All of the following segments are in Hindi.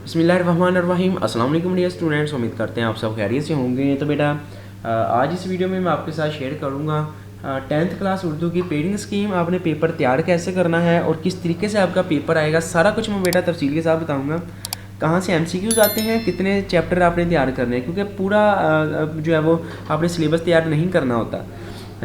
बिस्मिल्लाहिर्रहमानिर्रहीम। अस्सलाम वालेकुम डियर स्टूडेंट्स, उम्मीद करते हैं आप सब खैरियत से होंगे। तो बेटा आज इस वीडियो में मैं आपके साथ शेयर करूँगा 10th क्लास उर्दू की पेडिंग स्कीम, आपने पेपर तैयार कैसे करना है और किस तरीके से आपका पेपर आएगा, सारा कुछ मैं बेटा तफसील के साथ बताऊँगा। कहाँ से MCQs आते हैं, कितने चैप्टर आपने तैयार करने हैं, क्योंकि पूरा जो है वो आपने सिलेबस तैयार नहीं करना होता।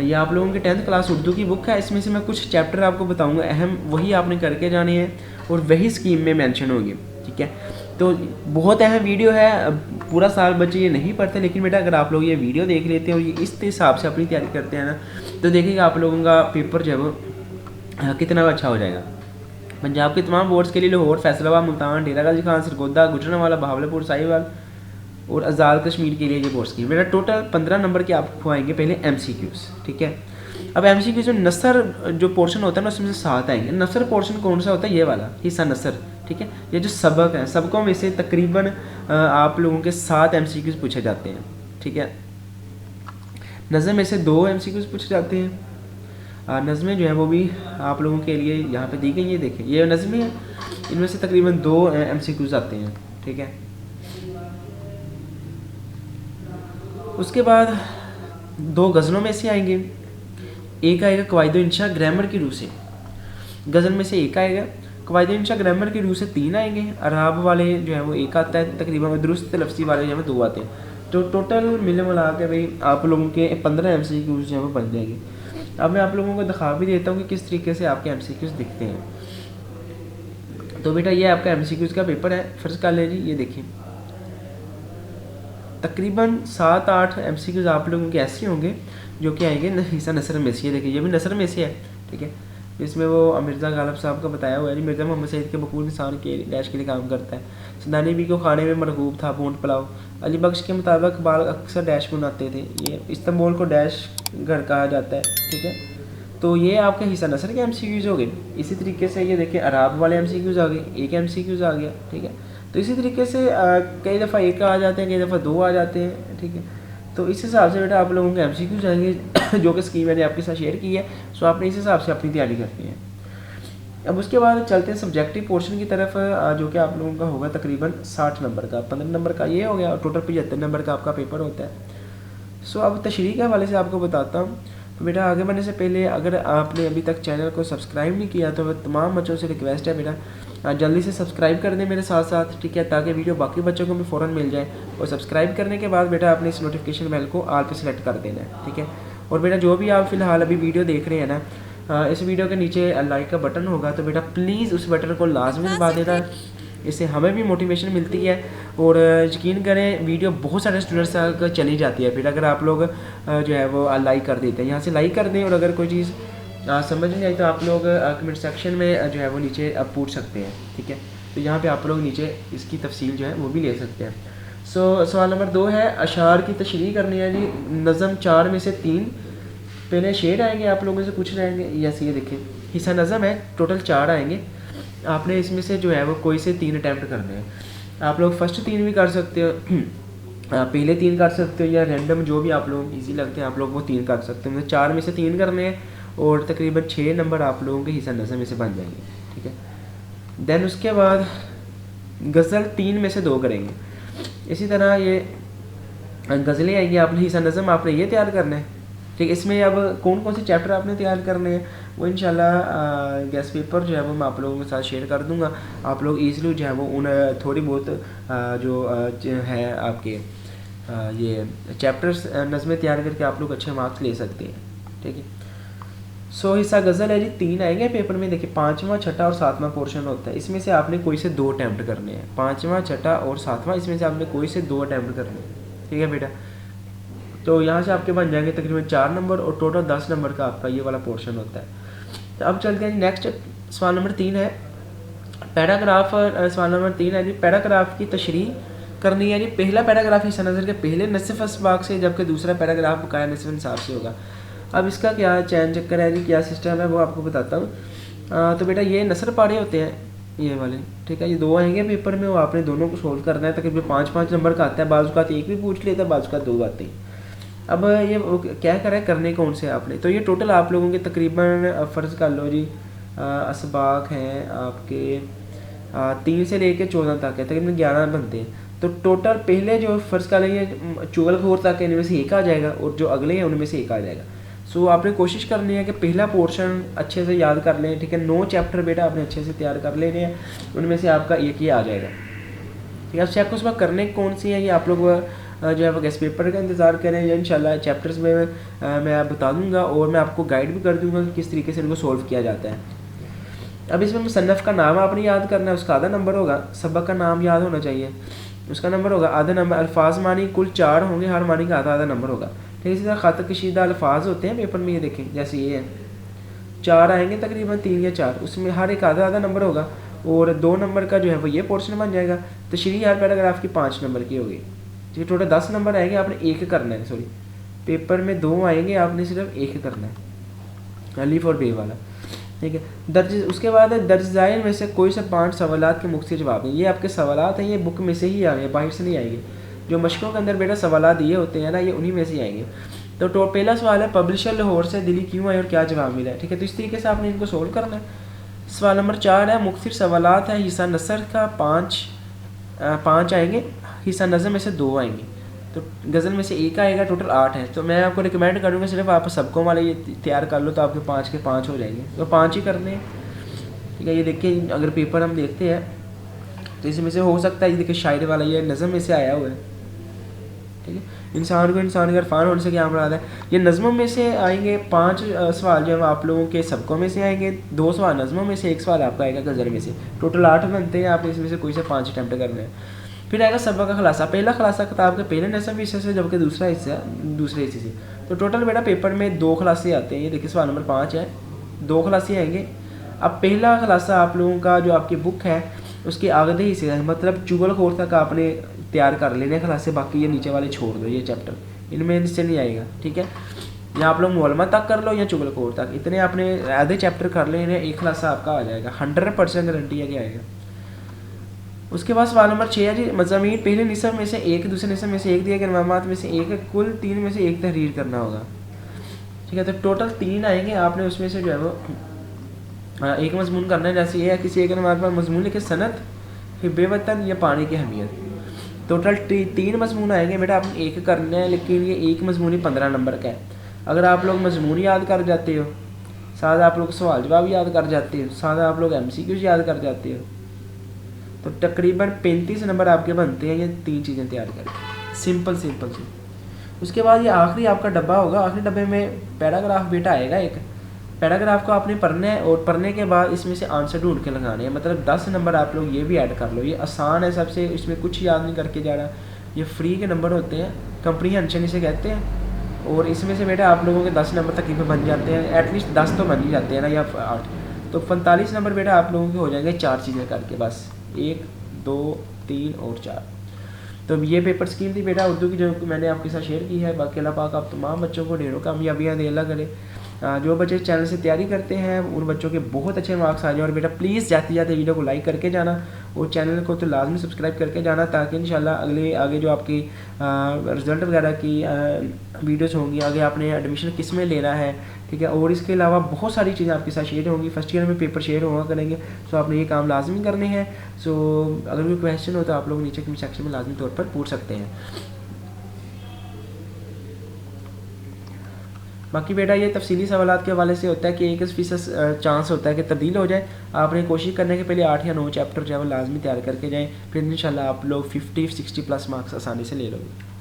ये आप लोगों के 10th क्लास उर्दू की बुक है, इसमें से मैं कुछ चैप्टर आपको बताऊंगा अहम, वही आपने करके जाने हैं और वही स्कीम में मेंशन होगी। ठीक है, तो बहुत अहम वीडियो है। पूरा साल बच्चे ये नहीं पढ़ते, लेकिन बेटा अगर आप लोग ये वीडियो देख लेते हैं और ये इस हिसाब से अपनी तैयारी करते हैं ना, तो देखिएगा आप लोगों का पेपर जो है वो कितना अच्छा हो जाएगा। पंजाब के तमाम बोर्ड्स के लिए लाहौर, फैसलाबाद, मुल्तान, डेरा गाजी खान, सरगोदा, गुजरांवाला, बहावलपुर, साहिवाल और आज़ाद कश्मीर के लिए ये बोर्ड्स की बेटा टोटल 15 नंबर के आपको आएंगे पहले MCQs। ठीक है, अब MCQs में नसर जो पोर्शन होता है ना, उसमें से 7 आएंगे। नसर पोर्शन कौन सा होता है? ये वाला हिस्सा नसर। ठीक है, ये जो सबक है, सबकों में से तकरीबन आप लोगों के 7 MCQs पूछे जाते हैं। ठीक है, नज़म में से 2 MCQs पूछे जाते हैं। नज़में जो है वो भी आप लोगों के लिए यहाँ पे दी गई है। देखिए ये नज़में हैं, इनमें से तकरीबन 2 MCQs आते हैं। ठीक है, उसके बाद 2 गज़लों में से आएंगे। एक आएगा कवायद इंशा ग्रामर की रूह से, गज़ल में से एक आएगा। कवायद इंशा ग्रामर की रूह से 3 आएंगे। अराब वाले जो है वो एक आता है तकरीबन, दुरुस्त लफ्ज़ी वाले जो है 2 आते हैं। तो टोटल मिले मिला के भाई आप लोगों के 15 MCQs जो है वो बन जाएंगे। अब मैं आप लोगों को दिखा भी देता हूँ कि किस तरीके से आपके MCQs दिखते हैं। तो बेटा ये आपका MCQs का पेपर है, फ़र्ज़ कर लें जी। ये देखिए तकरीबन 7-8 MCQs आप लोगों के ऐसे होंगे जो कि आएंगे हिस्सा नसर में से। देखिए ये भी नसर में से है। ठीक है, इसमें वो मिर्ज़ा गालिब साहब का बताया हुआ है, मिर्ज़ा मोहम्मद सईद के बकूल इंसान के डैश के लिए काम करता है। सदानी भी को खाने में मरगूब था बूंद पुलाव। अली बख्श के मुताबिक बाल अक्सर डैश बनाते थे। ये इस्तांबुल को डैश घर कहा जाता है। ठीक है, तो ये आपके हिस्सा नसर के MCQs हो गए। इसी तरीके से ये देखिए अराब वाले MCQs आ गए, एक MCQs आ गया। ठीक है, तो इसी तरीके से कई दफ़ा एक आ जाते हैं, कई दफ़ा 2 आ जाते हैं। ठीक है, तो इस हिसाब से बेटा आप लोगों के MCQs आएंगे जो कि स्कीम मैंने आपके साथ शेयर की है। सो आपने इस हिसाब से अपनी तैयारी करनी है। अब उसके बाद चलते हैं सब्जेक्टिव पोर्शन की तरफ, जो कि आप लोगों का होगा तकरीबन 60 नंबर का। 15 नंबर का ये हो गया और टोटल 75 नंबर का आपका पेपर होता है। सो अब तशरीह के हवाले से आपको बताता हूँ। तो बेटा आगे बढ़ने से पहले अगर आपने अभी तक चैनल को सब्सक्राइब नहीं किया तो तमाम बच्चों से रिक्वेस्ट है बेटा जल्दी से सब्सक्राइब कर दें मेरे साथ साथ। ठीक है, ताकि वीडियो बाकी बच्चों को भी फ़ौरन मिल जाए। और सब्सक्राइब करने के बाद बेटा आपने इस नोटिफिकेशन बेल को ऑल पे सेलेक्ट कर देना है। ठीक है, और बेटा जो भी आप फ़िलहाल अभी वीडियो देख रहे हैं ना, इस वीडियो के नीचे लाइक का बटन होगा, तो बेटा प्लीज़ उस बटन को लाजमी दबा देना। इससे हमें भी मोटिवेशन मिलती है और यकीन करें वीडियो बहुत सारे स्टूडेंट्स तक चली जाती है। फिर अगर आप लोग जो है वो लाइक कर देते हैं, यहाँ से लाइक कर दें। और अगर कोई चीज़ समझ नहीं आई तो आप लोग कमेंट सेक्शन में जो है वो नीचे पूछ सकते हैं। ठीक है, तो यहाँ पे आप लोग नीचे इसकी तफसील जो है वो भी ले सकते हैं। सवाल नंबर 2 है, अशार की तशरीह करनी है जी। नज़म 4 में से 3 पहले शेर आएंगे, आप लोगों से पूछ रहे हैं। यस, ये देखें हिस्सा नज़म है, टोटल 4 आएंगे। आपने इसमें से जो है वो कोई से 3 अटैम्प्ट करने हैं। आप लोग फर्स्ट 3 भी कर सकते हो, पहले 3 कर सकते हो, या रैंडम जो भी आप लोग ईजी लगते हैं आप लोग वो 3 कर सकते हो। 4 में से 3 करने हैं और तकरीबन 6 नंबर आप लोगों के हिस्सा नज़म में से बन जाएंगे। ठीक है, देन उसके बाद गज़ल 3 में से 2 करेंगे। इसी तरह ये गज़लें आएंगी, आपने हिस्सा नज़म आपने ये तैयार करना है। ठीक है, इसमें अब कौन कौन से चैप्टर आपने तैयार करने हैं वो इंशाल्लाह गेस्ट पेपर जो है वो मैं आप लोगों के साथ शेयर कर दूंगा। आप लोग ईज़िली जो है वो उन थोड़ी बहुत जो है आपके ये चैप्टर्स नज़में तैयार करके आप लोग अच्छे मार्क्स ले सकते हैं। ठीक है, सो हिस्सा गज़ल है जी, 3 आएंगे पेपर में। देखिए 5वां, 6वां और 7वां पोर्शन होता है। इसमें से आपने कोई से 2 अटैम्प्ट करने हैं। 5वां, 6वां और 7वां, इसमें से आपने कोई से 2 अटैम्प्ट करने हैं। ठीक है बेटा, तो यहाँ से आपके बन जाएंगे तकरीबन 4 नंबर और टोटल 10 नंबर का आपका ये वाला पोर्शन होता है। तो अब चलते हैं नेक्स्ट, सवाल नंबर 3 है पैराग्राफ। सवाल नंबर 3 है जी, पैराग्राफ की तशरीह करनी है जी। पहला पैराग्राफ हिस्सा नज़र के पहले नस्फ़ असबाक से, जबकि दूसरा पैराग्राफ बकाया नस्फ़ इंसाफ से होगा। अब इसका क्या चैन चक्कर है जी, क्या सिस्टम है वो आपको बताता हूँ। तो बेटा ये नसर पारे होते हैं ये वाले। ठीक है, ये 2 आएंगे पेपर में, वो आपने दोनों को सोल्व करना है। तकरीबन 5-5 नंबर का आता है, बाज़ औक़ात 1 भी पूछ लेता है, बाज़ औक़ात 2 आते हैं। अब ये क्या करें, करने कौन से आपने, तो ये टोटल आप लोगों के तकरीबन फ़र्ज़ कर लो जी असबाक हैं आपके 3 से लेकर 14 तक है, तकरीबन 11 बनते हैं। तो टोटल पहले जो फ़र्ज़ का ये चुगलखोर तक है, इनमें से एक आ जाएगा और जो अगले हैं उनमें से एक आ जाएगा। सो आपने कोशिश करनी है कि पहला पोर्शन अच्छे से याद कर लें, ठीक है। 9 चैप्टर बेटा आपने अच्छे से तैयार कर लेने हैं, उनमें से आपका एक ही आ जाएगा, ठीक है। अब चेक उस वक्त करने कौन सी है ये आप लोग जो है वो गेस्ट पेपर का इंतज़ार करें, या इंशाल्लाह चैप्टर्स में मैं बता दूंगा और मैं आपको गाइड भी कर दूंगा कि किस तरीके से इनको सोल्व किया जाता है। अब इसमें मुसन्नफ़ का नाम आपने याद करना है, उसका आधा नंबर होगा। सबक का नाम याद होना चाहिए, उसका नंबर होगा आधा नंबर। अल्फाज मानी कुल 4 होंगे, हर मानी का आधा आधा नंबर होगा, ठीक है। इसी तरह ख़ात कशीदा अल्फाज होते हैं पेपर में, ये देखें जैसे ये है 4 आएंगे तकरीबन 3 या 4, उसमें हर एक आधा आधा नंबर होगा और 2 नंबर का जो है वो ये पोर्शन बन जाएगा। तशरीह हर पैराग्राफ की 5 नंबर की होगी, ठीक है। टोटल 10 नंबर आएंगे, आपने एक करना है, सॉरी पेपर में 2 आएंगे, आपने सिर्फ एक करना है, अलीफ और बे वाला, ठीक है। दर्ज उसके बाद है दर्ज ज़ायल में से कोई से 5 सवालात के मुख्तलिफ जवाब हैं। ये आपके सवालात हैं, ये बुक में से ही आएंगे, बाहर से नहीं आएंगे। जो मशकों के अंदर बेटा सवालात दिए होते हैं ना, ये उन्हीं में से आएंगे। तो पहला सवाल है पब्लिशर लाहौर से दिल्ली क्यों आए और क्या जवाब मिला है, ठीक है। तो इस तरीके से आपने इनको सोल्व करना है। सवाल नंबर 4 है मुख्तलिफ सवालात है, हिस्सा नसर का 5 आएंगे, हिस्सा नज़म में से 2 आएंगे, तो गज़ल में से 1 आएगा, टोटल 8 है। तो मैं आपको रिकमेंड करूँगा सिर्फ आप सबकों वाले ये तैयार कर लो, तो आपके 5 के 5 हो जाएंगे, तो 5 ही करने हैं, ठीक है। ये देखिए अगर पेपर हम देखते हैं तो इसमें से हो सकता है, ये देखिए शायरी वाला ये नज़म में से आया हुआ है, ठीक है। इंसान को इंसान का इरफान होने से क्या मुराद है, ये नज़मों में से आएंगे। 5 सवाल जो है आप लोगों के सबकों में से आएंगे, 2 सवाल नज़मों में से, 1 सवाल आपका आएगा गज़ल में से, टोटल 8 बनते हैं। आपने इसमें से कोई से 5 अटैम्प्ट करने हैं। फिर आएगा सबक का खुलासा, पहला खुलासा किताब के पहले नसब हिस्से से, जबकि दूसरा हिस्सा दूसरे हिस्से से। तो टोटल बेटा पेपर में 2 खुलासे आते हैं, ये देखिए सवाल नंबर 5 है, 2 खुलासे आएंगे। अब पहला खुलासा आप लोगों का जो आपकी बुक है उसके आगे हिस्से है, मतलब चुगलखोर तक आपने तैयार कर लेने खुलासे, बाकी ये नीचे वाले छोड़ दो, ये चैप्टर इनमें इससे नहीं आएगा, ठीक है। या आप लोग मौलमा तक कर लो या चुगलखोर तक, इतने आपने आधे चैप्टर कर लेने, एक खुलासा आपका आ जाएगा, 100% गारंटी है कि आएगा। उसके बाद सवाल नंबर 6 है जी मज़ामीन पहले निसब में से 1, दूसरे निसब में से 1 दिया गया, इमामात में से 1, कुल 3 में से 1 तहरीर करना होगा, ठीक है। तो टोटल 3 आएंगे, आपने उसमें से जो है वो एक मजमून करना है। जैसे ये है किसी एक नमाज पर मजमून लिखे सनत हिब्बे वतन या पानी की अहमियत, टोटल 3 मजमून आएंगे बेटा, आपने एक करना है, लेकिन ये एक मजमून ही 15 नंबर का है। अगर आप लोग मजमून याद कर जाते हो, साथ आप लोग सवाल जवाब याद कर जाते हो, साथ आप लोग MCQs याद कर जाते हो, तो तकरीबन 35 नंबर आपके बनते हैं ये 3 चीज़ें तैयार करके, सिंपल सी। उसके बाद ये आखिरी आपका डब्बा होगा, आखिरी डब्बे में पैराग्राफ बेटा आएगा, एक पैराग्राफ को आपने पढ़ना है और पढ़ने के बाद इसमें से आंसर ढूंढ के लगाने हैं, मतलब 10 नंबर आप लोग ये भी ऐड कर लो। ये आसान है सबसे, इसमें कुछ याद नहीं करके जा रहा, ये फ्री के नंबर होते हैं, कंप्रीहेंशन इसे कहते हैं। और इसमें से बेटा आप लोगों के 10 नंबर तकरीबन बन जाते हैं, एटलीस्ट 10 तो बन ही जाते हैं ना, या 8, तो 45 नंबर बेटा आप लोगों के हो जाएंगे 4 चीज़ें करके, बस 1, 2, 3 और 4। तो ये पेपर स्कीम थी बेटा उर्दू की, जो मैंने आपके साथ शेयर की है। बाकी अल्लाह पाक आप तमाम बच्चों को ढेरों कामयाबियाँ दे, अल्लाह करे। जो बच्चे चैनल से तैयारी करते हैं उन बच्चों के बहुत अच्छे मार्क्स आ जाए। और बेटा प्लीज़ जाते जाते वीडियो को लाइक करके जाना और चैनल को तो लाजमी सब्सक्राइब करके जाना, ताकि इंशाल्लाह आगे जो आपकी रिज़ल्ट वगैरह की वीडियोस होंगी, आगे आपने एडमिशन किस में लेना है, ठीक है। और इसके अलावा बहुत सारी चीज़ें आपके साथ शेयर होंगी, फर्स्ट ईयर में पेपर शेयर हुआ करेंगे, सो आपने ये काम लाजमी करने हैं। सो अगर कोई क्वेश्चन हो तो आप लोग नीचे कमेंट सेक्शन में लाजमी तौर पर पूछ सकते हैं। बाकी बेटा ये तफसीली सवालात के हवाले से होता है कि 1% चांस होता है कि तब्दील हो जाए। आपने कोशिश करने के पहले 8 या 9 चैप्टर जो है वो लाजमी तैयार करके जाएँ, फिर इंशाल्लाह आप लोग 50-60 प्लस मार्क्स आसानी से ले लोगे।